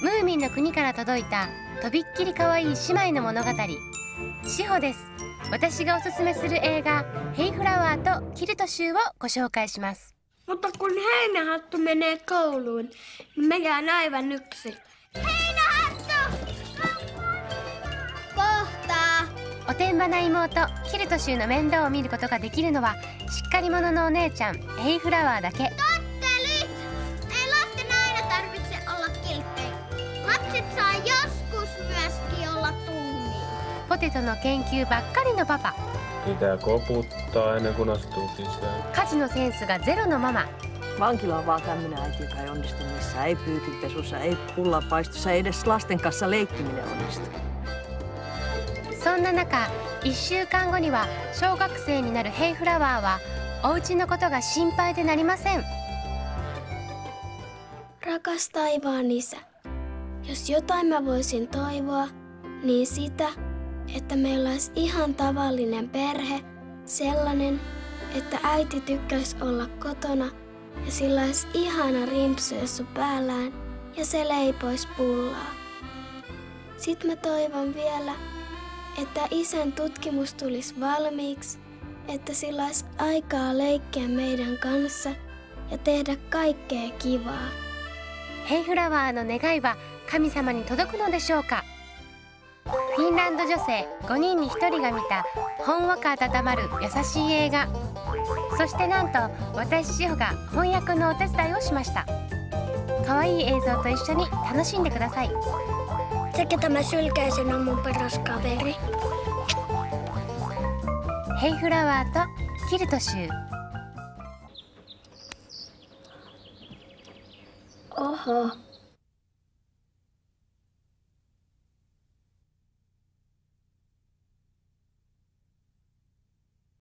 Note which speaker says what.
Speaker 1: ムーミンの国から届いたとびっきり可愛い姉妹の物語、しほです。私がおすすめする映画ヘイフラワーとキルト州をご紹介します。
Speaker 2: Mutta kun Heinähattu menee kouluun, niin me jään aivan yksin. Heinähattu! Kohta!
Speaker 1: おてんばな妹キルト州の面倒を見ることができるのはしっかり者のお姉ちゃんヘイフラワーだけ。
Speaker 2: Tottelit! Ei lasten aina tarvitse olla kilttejä. Lapset saa joskus myöskin olla tuhmia.
Speaker 1: ポテトの研究ばっかりのパパ。
Speaker 3: Pitää koputtaa ennen kuin astuu sisään.
Speaker 1: 家事のセンスがゼロのママ。
Speaker 4: Vankila on vaan tämmönen äiti, joka ei onnistu missään. Ei pyykinpesussa, ei pullanpaistossa, ei edes lasten kanssa leikkiminen onnistu.
Speaker 1: そんな中、1週間後には小学生になるヘイフラワーはお家のことが心配でなりません。
Speaker 2: Rakas taivaan isä, jos jotain mä voisin toivoa, niin sitä, että meillä olisi ihan tavallinen perhe, sellainen, että äiti tykkäisi olla kotona ja sillä olisi ihana rimpsuessu päällään ja se leipoisi pullaa. Sitten mä toivon vielä, että isän tutkimus tulisi valmiiksi, että sillä olisi aikaa leikkiä meidän kanssa ja tehdä kaikkea kivaa.
Speaker 1: ヘイフラワーの願いは神様に届くのでしょうか。フィンランド女性5人に1人が見たほんわか温まる優しい映画。そしてなんと私しほが翻訳のお手伝いをしました。可愛い映像と一緒に楽しんでください。
Speaker 2: Se, ketä mä sylkäisin, on mun paras kaveri.
Speaker 1: ヘイフラワーとキルト州。
Speaker 2: Oho.